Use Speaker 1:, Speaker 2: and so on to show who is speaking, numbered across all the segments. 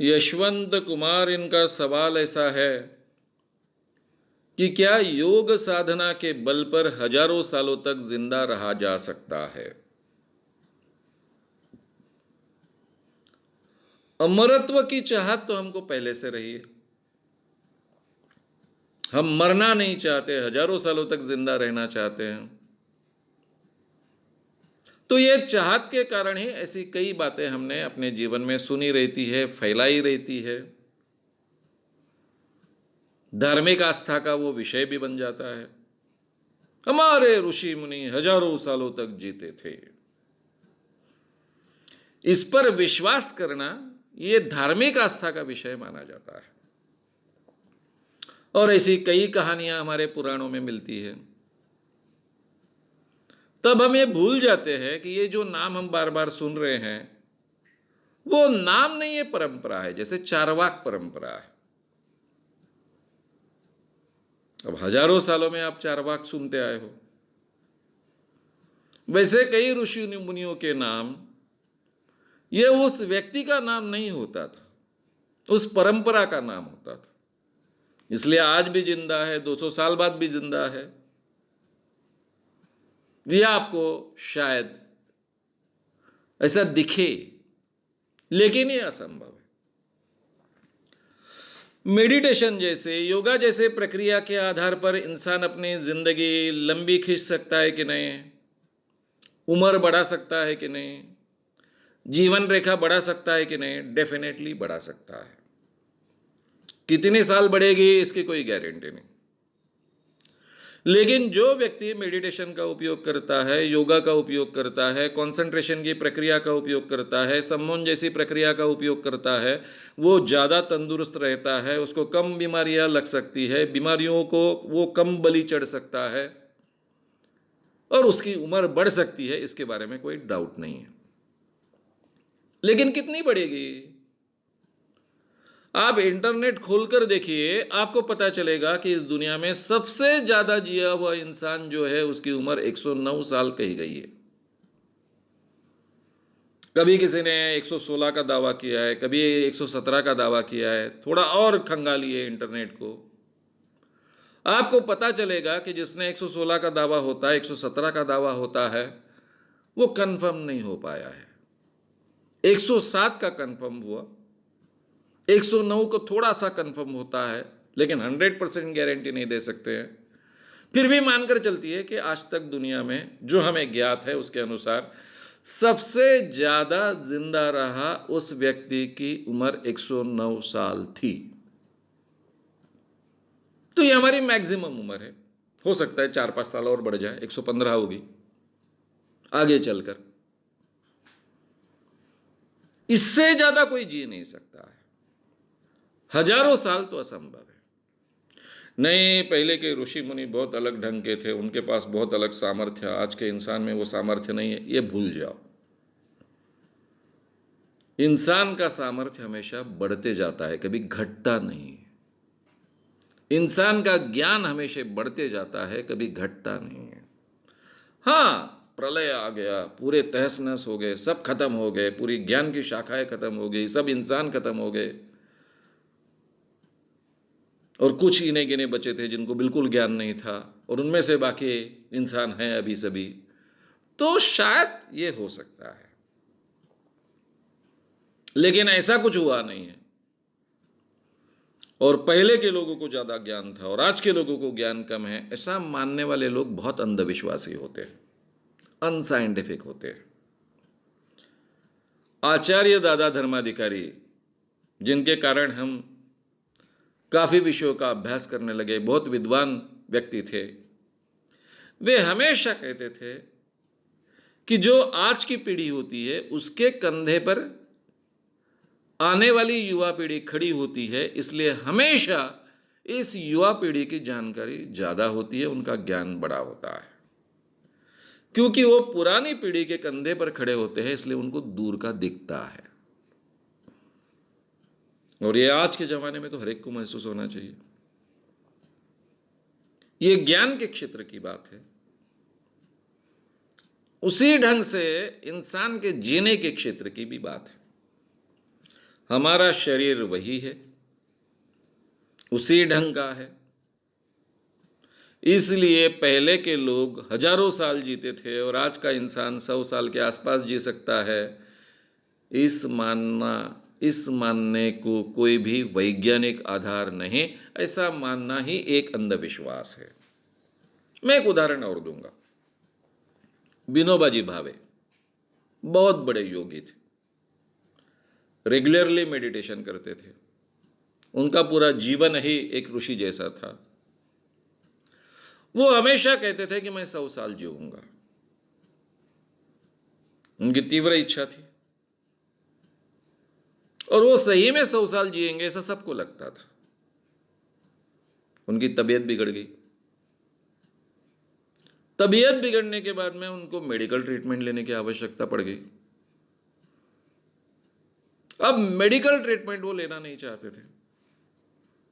Speaker 1: यशवंत कुमार, इनका सवाल ऐसा है कि क्या योग साधना के बल पर हजारों सालों तक जिंदा रहा जा सकता है? अमरत्व की चाहत तो हमको पहले से रही है। हम मरना नहीं चाहते, हजारों सालों तक जिंदा रहना चाहते हैं। तो ये चाहत के कारण ही ऐसी कई बातें हमने अपने जीवन में सुनी रहती है, फैलाई रहती है। धार्मिक आस्था का वो विषय भी बन जाता है। हमारे ऋषि मुनि हजारों सालों तक जीते थे। इस पर विश्वास करना ये धार्मिक आस्था का विषय माना जाता है। और ऐसी कई कहानियां हमारे पुराणों में मिलती है। तब हम ये भूल जाते हैं कि ये जो नाम हम बार बार सुन रहे हैं वो नाम नहीं, ये परंपरा है। जैसे चारवाक परंपरा है। अब हजारों सालों में आप चारवाक सुनते आए हो। वैसे कई ऋषि मुनियों के नाम ये उस व्यक्ति का नाम नहीं होता था, उस परंपरा का नाम होता था। इसलिए आज भी जिंदा है, 200 साल बाद भी जिंदा है। ये आपको शायद ऐसा दिखे, लेकिन ये असंभव है। मेडिटेशन जैसे, योगा जैसे प्रक्रिया के आधार पर इंसान अपनी जिंदगी लंबी खींच सकता है कि नहीं, उम्र बढ़ा सकता है कि नहीं, जीवन रेखा बढ़ा सकता है कि नहीं? डेफिनेटली बढ़ा सकता है। कितने साल बढ़ेगी इसकी कोई गारंटी नहीं। लेकिन जो व्यक्ति मेडिटेशन का उपयोग करता है, योगा का उपयोग करता है, कंसंट्रेशन की प्रक्रिया का उपयोग करता है, सम्मोहन जैसी प्रक्रिया का उपयोग करता है, वो ज़्यादा तंदुरुस्त रहता है। उसको कम बीमारियां लग सकती है, बीमारियों को वो कम बलि चढ़ सकता है और उसकी उम्र बढ़ सकती है। इसके बारे में कोई डाउट नहीं है। लेकिन कितनी बढ़ेगी? आप इंटरनेट खोलकर देखिए, आपको पता चलेगा कि इस दुनिया में सबसे ज्यादा जिया हुआ इंसान जो है उसकी उम्र 109 साल कही गई है। कभी किसी ने 116 का दावा किया है, कभी 117 का दावा किया है। थोड़ा और खंगालिए इंटरनेट को, आपको पता चलेगा कि जिसने 116 का दावा होता है, 117 का दावा होता है, वो कंफर्म नहीं हो पाया है। 107 का कंफर्म हुआ, 109 को थोड़ा सा कंफर्म होता है, लेकिन 100% गारंटी नहीं दे सकते हैं। फिर भी मानकर चलती है कि आज तक दुनिया में जो हमें ज्ञात है उसके अनुसार सबसे ज्यादा जिंदा रहा उस व्यक्ति की उम्र 109 साल थी। तो ये हमारी मैक्सिमम उम्र है। हो सकता है 4-5 साल और बढ़ जाए, 115 होगी आगे चलकर। इससे ज्यादा कोई जी नहीं सकता है। हजारों साल तो असंभव है। नहीं, पहले के ऋषि मुनि बहुत अलग ढंग के थे, उनके पास बहुत अलग सामर्थ्य, आज के इंसान में वो सामर्थ्य नहीं है, ये भूल जाओ। इंसान का सामर्थ्य हमेशा बढ़ते जाता है, कभी घटता नहीं। इंसान का ज्ञान हमेशा बढ़ते जाता है, कभी घटता नहीं है। हाँ, प्रलय आ गया, पूरे तहस नहस हो गए, सब खत्म हो गए, पूरी ज्ञान की शाखाएं खत्म हो गई, सब इंसान खत्म हो गए और कुछ इने गिने बचे थे जिनको बिल्कुल ज्ञान नहीं था, और उनमें से बाकी इंसान हैं अभी सभी। तो शायद ये हो सकता है, लेकिन ऐसा कुछ हुआ नहीं है। और पहले के लोगों को ज़्यादा ज्ञान था और आज के लोगों को ज्ञान कम है, ऐसा मानने वाले लोग बहुत अंधविश्वासी होते हैं, अनसाइंटिफिक होते हैं। आचार्य दादा धर्माधिकारी, जिनके कारण हम काफ़ी विषयों का अभ्यास करने लगे, बहुत विद्वान व्यक्ति थे, वे हमेशा कहते थे कि जो आज की पीढ़ी होती है उसके कंधे पर आने वाली युवा पीढ़ी खड़ी होती है, इसलिए हमेशा इस युवा पीढ़ी की जानकारी ज़्यादा होती है, उनका ज्ञान बड़ा होता है। क्योंकि वो पुरानी पीढ़ी के कंधे पर खड़े होते हैं, इसलिए उनको दूर का दिखता है। और ये आज के ज़माने में तो हर एक को महसूस होना चाहिए। ये ज्ञान के क्षेत्र की बात है। उसी ढंग से इंसान के जीने के क्षेत्र की भी बात है। हमारा शरीर वही है, उसी ढंग का है। इसलिए पहले के लोग हजारों साल जीते थे और आज का इंसान 100 साल के आसपास जी सकता है। इस मानने को कोई भी वैज्ञानिक आधार नहीं, ऐसा मानना ही एक अंधविश्वास है। मैं एक उदाहरण और दूंगा। विनोबाजी भावे बहुत बड़े योगी थे, रेगुलरली मेडिटेशन करते थे, उनका पूरा जीवन ही एक ऋषि जैसा था। वो हमेशा कहते थे कि मैं 100 साल जीऊंगा। उनकी तीव्र इच्छा थी और वो सही में 100 साल जिएंगे ऐसा सबको लगता था। उनकी तबीयत बिगड़ गई। तबीयत बिगड़ने के बाद में उनको मेडिकल ट्रीटमेंट लेने की आवश्यकता पड़ गई। अब मेडिकल ट्रीटमेंट वो लेना नहीं चाहते थे।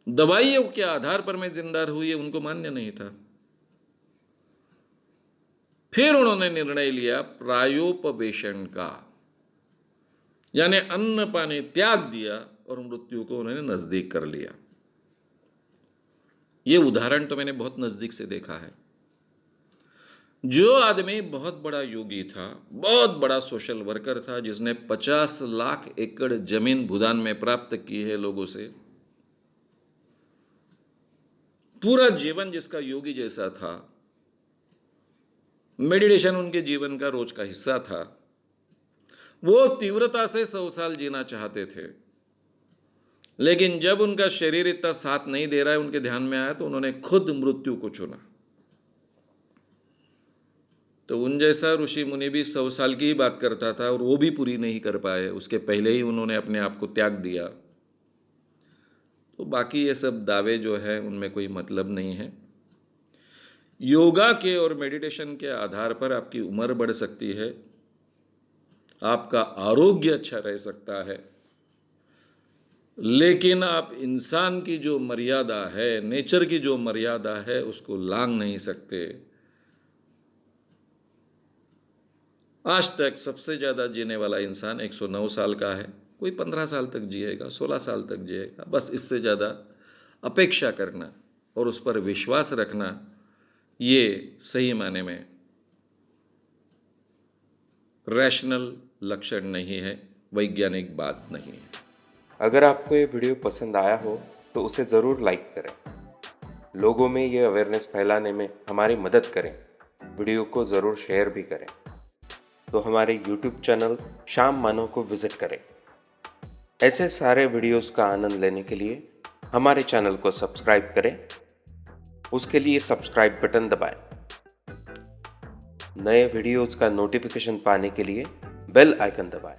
Speaker 1: दवाइयों के आधार पर मैं जिंदा रहूं ये उनको मान्य नहीं था। फिर उन्होंने निर्णय लिया प्रायोपवेशन का, यानी अन्न पानी त्याग दिया और मृत्यु को उन्होंने नजदीक कर लिया। ये उदाहरण तो मैंने बहुत नजदीक से देखा है। जो आदमी बहुत बड़ा योगी था, बहुत बड़ा सोशल वर्कर था, जिसने 50 लाख एकड़ जमीन भूदान में प्राप्त की है लोगों से, पूरा जीवन जिसका योगी जैसा था, मेडिटेशन उनके जीवन का रोज का हिस्सा था, वो तीव्रता से 100 साल जीना चाहते थे। लेकिन जब उनका शरीर इतना साथ नहीं दे रहा है, उनके ध्यान में आया तो उन्होंने खुद मृत्यु को चुना। तो उन जैसा ऋषि मुनि भी 100 साल की ही बात करता था और वो भी पूरी नहीं कर पाए, उसके पहले ही उन्होंने अपने आप को त्याग दिया। तो बाकी ये सब दावे जो है उनमें कोई मतलब नहीं है। योगा के और मेडिटेशन के आधार पर आपकी उम्र बढ़ सकती है, आपका आरोग्य अच्छा रह सकता है, लेकिन आप इंसान की जो मर्यादा है, नेचर की जो मर्यादा है, उसको लांघ नहीं सकते। आज तक सबसे ज़्यादा जीने वाला इंसान 109 साल का है। कोई 15 साल तक जिएगा, 16 साल तक जिएगा। बस इससे ज़्यादा अपेक्षा करना और उस पर विश्वास रखना, ये सही माने में रैशनल लक्षण नहीं है, वैज्ञानिक बात नहीं है।
Speaker 2: अगर आपको ये वीडियो पसंद आया हो तो उसे ज़रूर लाइक करें। लोगों में ये अवेयरनेस फैलाने में हमारी मदद करें। वीडियो को ज़रूर शेयर भी करें। तो हमारे YouTube चैनल श्याम मानव को विज़िट करें। ऐसे सारे वीडियोस का आनंद लेने के लिए हमारे चैनल को सब्सक्राइब करें। उसके लिए सब्सक्राइब बटन दबाएं। नए वीडियोस का नोटिफिकेशन पाने के लिए बेल आइकन दबाएं।